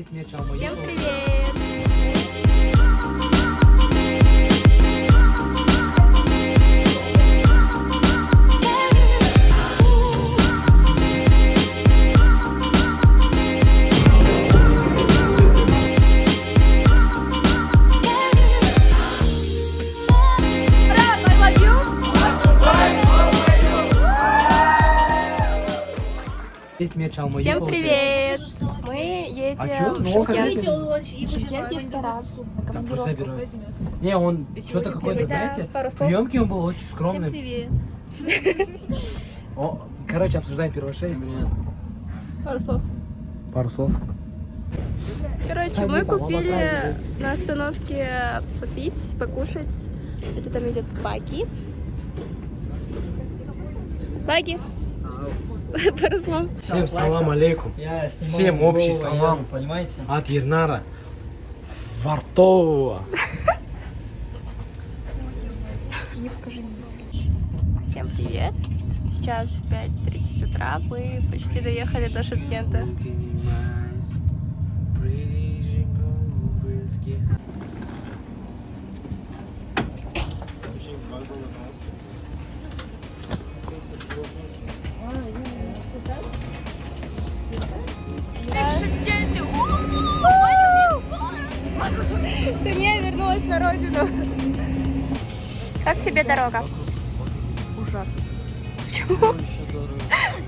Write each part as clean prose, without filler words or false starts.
Всем привет! Всем привет! Мы едем в Шымкент в Тарас на командировку. Не, он что-то какой-то, знаете, съемки он был очень скромным. Всем привет! Короче, обсуждаем первоошение. Пару слов. Короче, мы купили на остановке попить, покушать. Это там идет Баги. Баги. Пару слов. Всем салам алейкум. Всем общий салам. Понимаете? От Ернара. Вартова. Всем привет. Сейчас 5:30 утра. Мы почти доехали до Шымкента. Соня вернулась на родину. Как тебе дорога? Ужасно. Почему?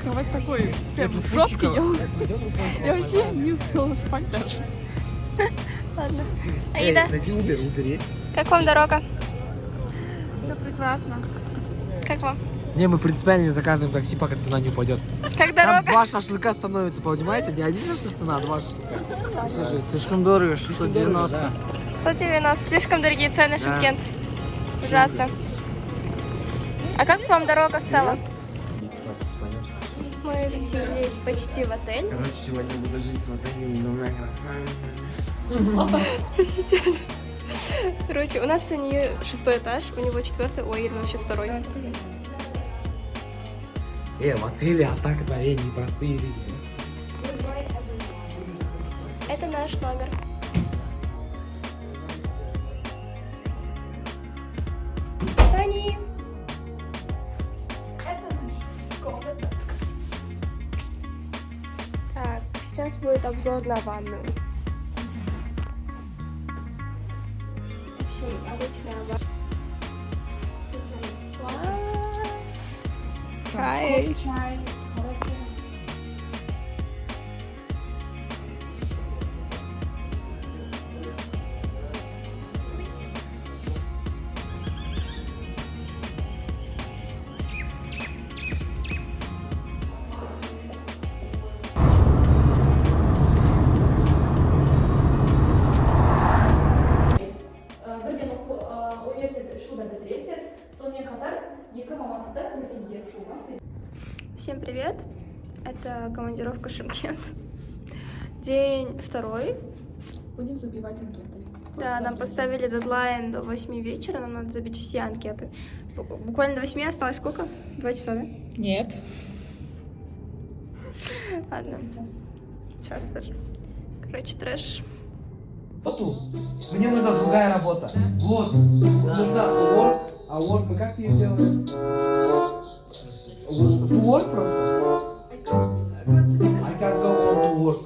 Кровать такой прям жесткий. Я вообще не успела спать даже. Ладно. Аида, Убер есть. как вам дорога? Все прекрасно. Как вам? Не, мы принципиально не заказываем такси, пока цена не упадет. Как Там дорога? 2 шашлыка становится, понимаете? Не один шашлык цена, а 2 шашлыка. Слишком дорого, 690. 690. Слишком дорогие цены, Шымкент. Ужасно. А как вам дорога в целом? Мы заселились почти в отель. Короче, сегодня буду жить с отелем, но у меня красавица. Спасите. Короче, у нас с ней 6-й этаж, у него 4-й, ой, Ирина вообще 2-й. В отеле, а так на непростые люди. Это наш номер. Сани! Это наша комната. Так, сейчас будет обзор на ванную. В общем, обычная ванна. Чай. Всем привет! Это командировка Шымкент. День 2. Будем забивать анкеты. Да, нам поставили дедлайн до 8 вечера, нам надо забить все анкеты. Буквально до 8 осталось сколько? 2 часа, да? Нет. Ладно. Сейчас даже. Короче, трэш. Мне нужна другая работа. Вот. Нужна work. А work мы как ее делаем? To work просто? I can't go on to work.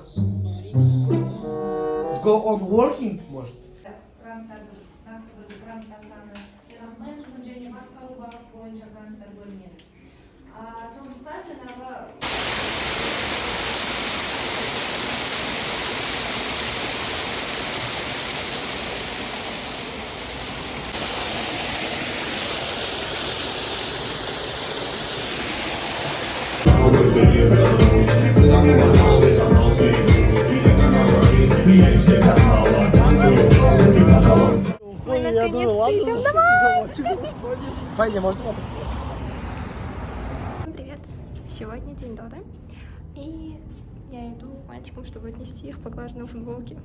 Go on working, может? Мы наконец-то идем домой! Пойдем, можно Всем привет! Сегодня день Доды. И я иду к мальчикам, чтобы отнести их поглаженные футболки.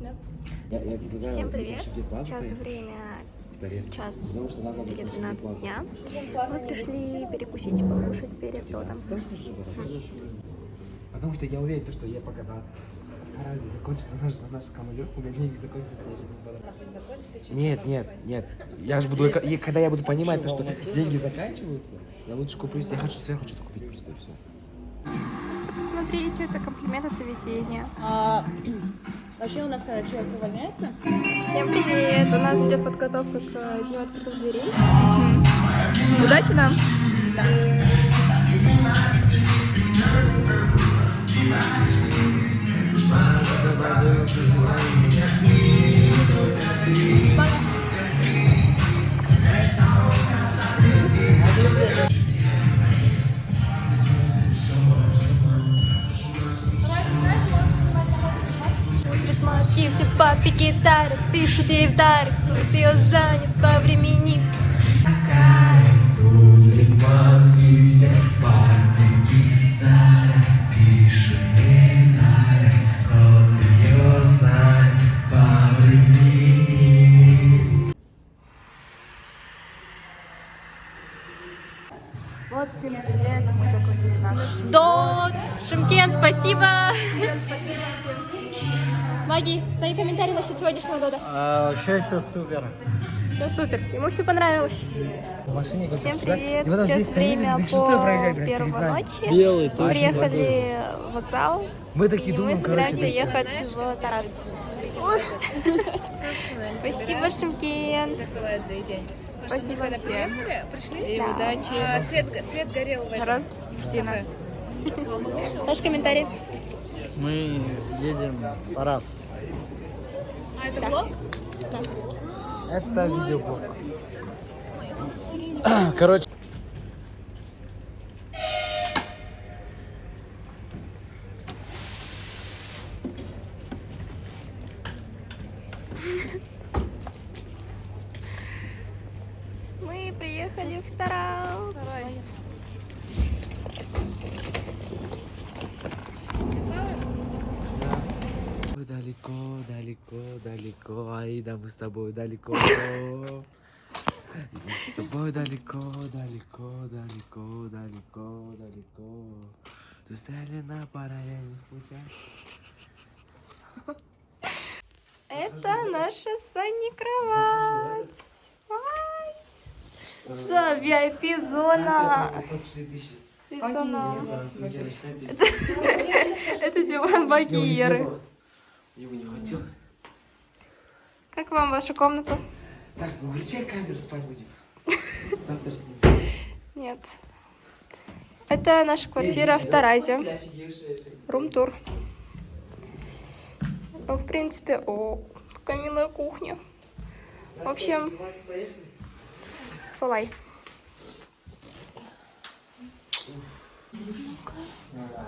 Да. Всем привет! Сейчас время час перед 12 дня. Мы пришли перекусить, покушать перед Додом. Потому что я уверен, что я пока Таразе закончится наш командировка, у меня деньги закончатся, я сейчас не подам. Нет. Я же буду, когда я буду понимать, то, что деньги заканчиваются, я лучше куплю, я хочу что-то купить просто, и все. Просто посмотрите, это комплимент от заведения. Вообще у нас когда человек увольняется? Всем привет! У нас идет подготовка к Дню открытых дверей. Удачи нам! Маски, все папи гитары пишут ей вдаль, клуб ее занят по времени. Вот, всем привет, мы закончили наш Дот! Шымкент, спасибо! Маги, твои комментарии насчет сегодняшнего Дода? Вообще все супер. Все супер, ему все понравилось. В машине Всем привет, сейчас время по первой ночи. Белый, Мы точно. приехали в вокзал, Мы такие и мы думаем, собираемся короче, ехать в Тарас. Спасибо, Шымкент. Спасибо всем. пришли. И удачи. Свет горел в этом. Раз, жди нас. Ваш комментарий? Мы едем в Тарас. А это блог? Это видеоблог. Короче. Мы приехали в Тарас. Далеко, Аида, мы с тобой далеко. С тобой далеко. Застряли на параллельных путях. Это наша Сани кровать. Что, VIP-зона? VIP-зона. Это диван Багиры. Я бы не хотел. Как вам ваша комната? Так, ну выключай камеру, спать будем. Завтра снимем. Нет. Это наша квартира в Таразе. Рум-тур. Ну, в принципе, такая милая кухня. В общем, Солай.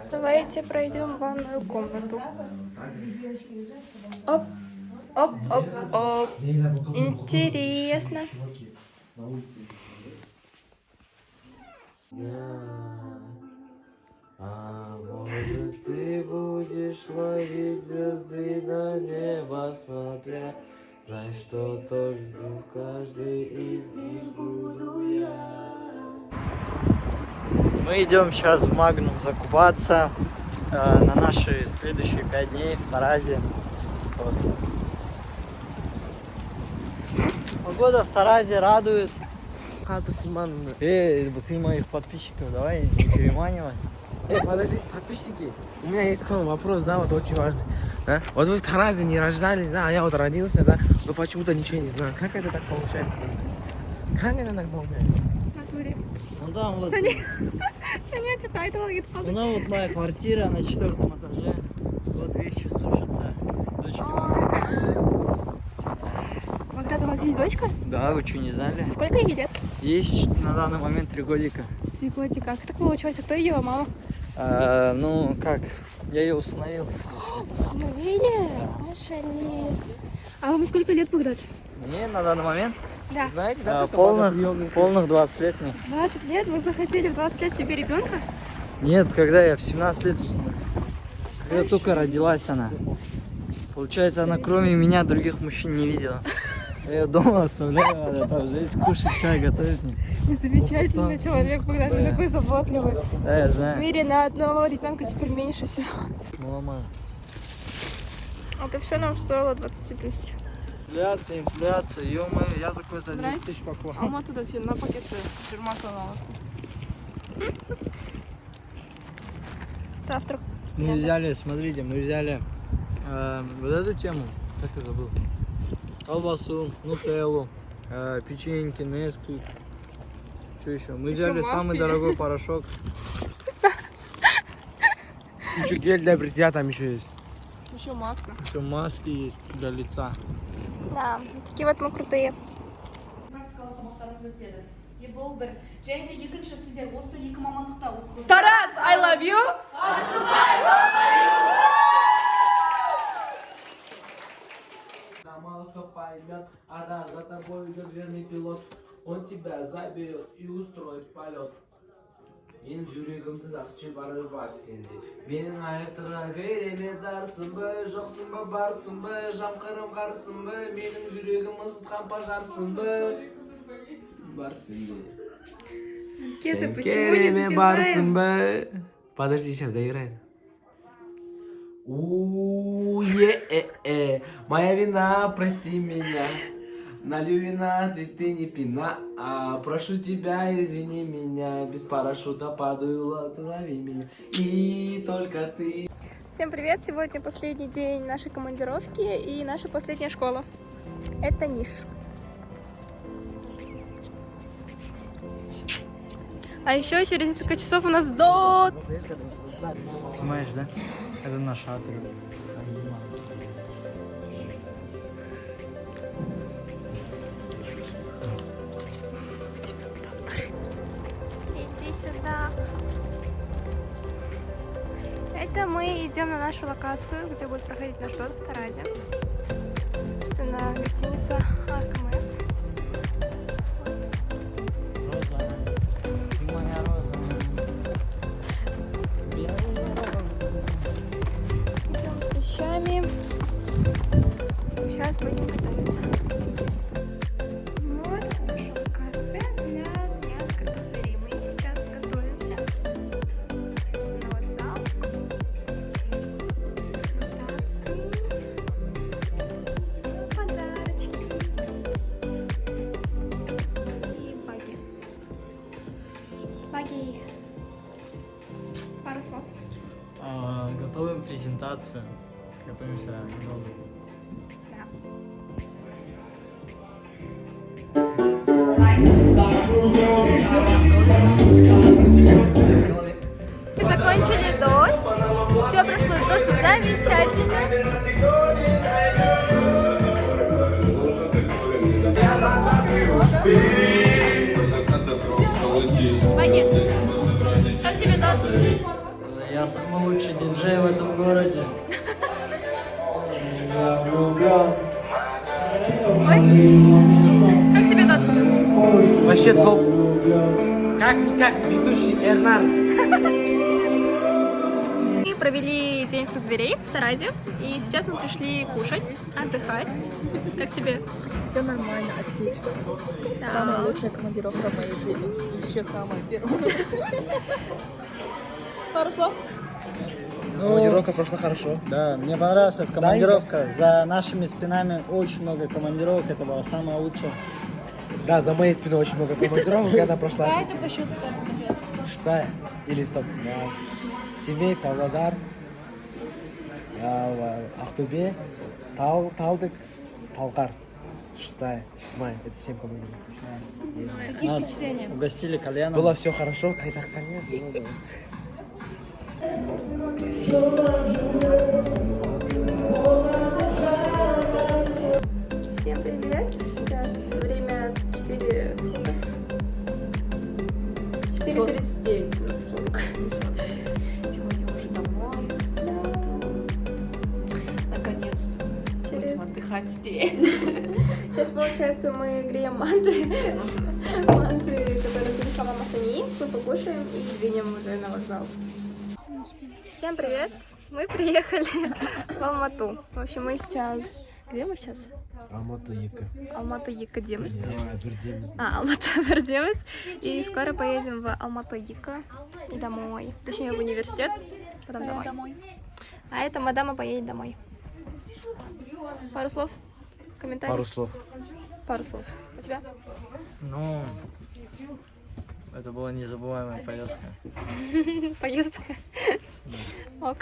Давайте пройдем в ванную комнату. Оп, оп, оп, оп. Интересно. А может ты будешь ловить звезды на небо смотря, знай, что то жду в каждой из них буду я. Мы идем сейчас в Магнум закупаться на наши следующие 5 дней в Таразе. Вот. Погода в Таразе радует. Ты моих подписчиков давай не переманивай. Подожди, подписчики, у меня есть к вам вопрос, да, вот очень важный. Да? Вот вы в Таразе не рождались, да, а я вот родился, да, но почему-то ничего не знаю. Как это так получается? Как это так получается? Ну да, вот. Саня читает логитку. Ну вот моя квартира на 4-м этаже. Вот вещи сушатся. Дочка. Богдан, у вас есть дочка? Да, вы что, не знали? Сколько ей лет? Есть на данный момент 3 годика. 3 годика. Как так получилось? А кто ее мама? Ну как, я ее установил. Установили? Ошалеть. А вам сколько лет, Богдан? Мне на данный момент Да. Знаете, да, что полных 20 лет мне. 20 лет? Вы захотели в 20 лет себе ребенка? Нет, когда я в 17 лет установил. Когда только родилась она. Получается, она кроме меня других мужчин не видела. Я дома оставляю, она там здесь кушать, чай готовит мне. Вы замечательный человек, Богдан, ты такой заботливый. Да, я В знаю. мире на одного ребенка теперь меньше всего. Мама. Это все нам стоило 20 тысяч. Инфляция, ё-моё, я такой за 10 тысяч поклал. Алматыда сен на пакетті 20 аласың. Завтрак. Мы взяли, смотрите, мы взяли вот эту тему, как я забыл, колбасу, нутеллу, печеньки, несквик, что еще? Мы взяли самый дорогой порошок. Еще гель для бритья там еще есть. Еще маска. Еще маски есть для лица. Да, такие вот мы крутые. практикалық сабақтарымыз өтеді. Бұл бір. Және де екінші сіздер осы екі мамандықта оқу. Тараз, I love you! Малка поймет, да, за тобой идет верный пилот. Он тебя заберет и устроит полет. Менің жүрегімді зақчы бары бар сенде. Менің аяқтарға кереме дарсың ба, жоқсың ба, барсың ба, жамқырым қарсың ба, менің жүрегім ысытқан пажарсың ба, бар сенде. Сен кереме барсың ба. Подожди, сейчас доиграет. Моя вина, прости меня. Налью вина, ты не пина. Прошу тебя, извини меня. Без парашюта падаю, лови меня. И только ты. Всем привет! Сегодня последний день нашей командировки и наша последняя школа. Это Ниш. А еще через несколько часов у нас ДОТ. Снимаешь, да? Это наш отряд. Иди сюда. Это мы идем на нашу локацию, где будет проходить наш ДОТ в Таразе. Собственно, гостиница Аркмес. Роза. Ты моя роза. Белая роза. Идем с вещами. Сейчас будем готовиться. Вот наша локация для дня открытых дверей. Мы сейчас готовимся. Собственно, вот зал. Презентации. Подарочки. И баги. Баги. Пару слов. Готовим презентацию. Готовимся к новому. Да. Мы закончили ДОТ. Все прошло просто замечательно. Баги, как тебе ДОТ? Я самый лучший диджей в этом городе. Как тебе ДОТ? Вообще топ. Как ведущий Эрнар. Мы провели день открытых дверей в Таразе, и сейчас мы пришли кушать, отдыхать. Как тебе? Все нормально, отлично. Да. Самая лучшая командировка в моей жизни. Еще самая первая. Пару слов. Командировка прошла хорошо. Да, мне понравилась эта командировка. За нашими спинами очень много командировок. Это была самая лучшая. Да, за моей спиной очень много командировок, и она прошла. Да, это по счету. 6-я или стоп. Семей, Павлодар, Ахтубе, Талдык, Талгар. 6-я, 7-я. Это 7 командировок. Нас угостили кальяном. Было все хорошо, кайдах кальян. Всем привет! Сейчас время 4... Сколько? 4:39, 40. Сегодня уже домой. Наконец-то. Будем отдыхать здесь. Сейчас, получается, мы греем манты, которые принесла мама Сани. Мы покушаем и двинем уже на вокзал. Всем привет! Мы приехали в Алмату. В общем, мы сейчас... Где мы сейчас? Алматы-Яка. Алматы-Яка-Демис. Вердемис. Алматы-Вердемис. И скоро поедем в Алматы-Яка и домой. Точнее, в университет, потом домой. А эта мадама поедет домой. Пару слов? Комментарий? Пару слов. Пару слов. У тебя? Ну, это была незабываемая поездка. Поездка. Ок.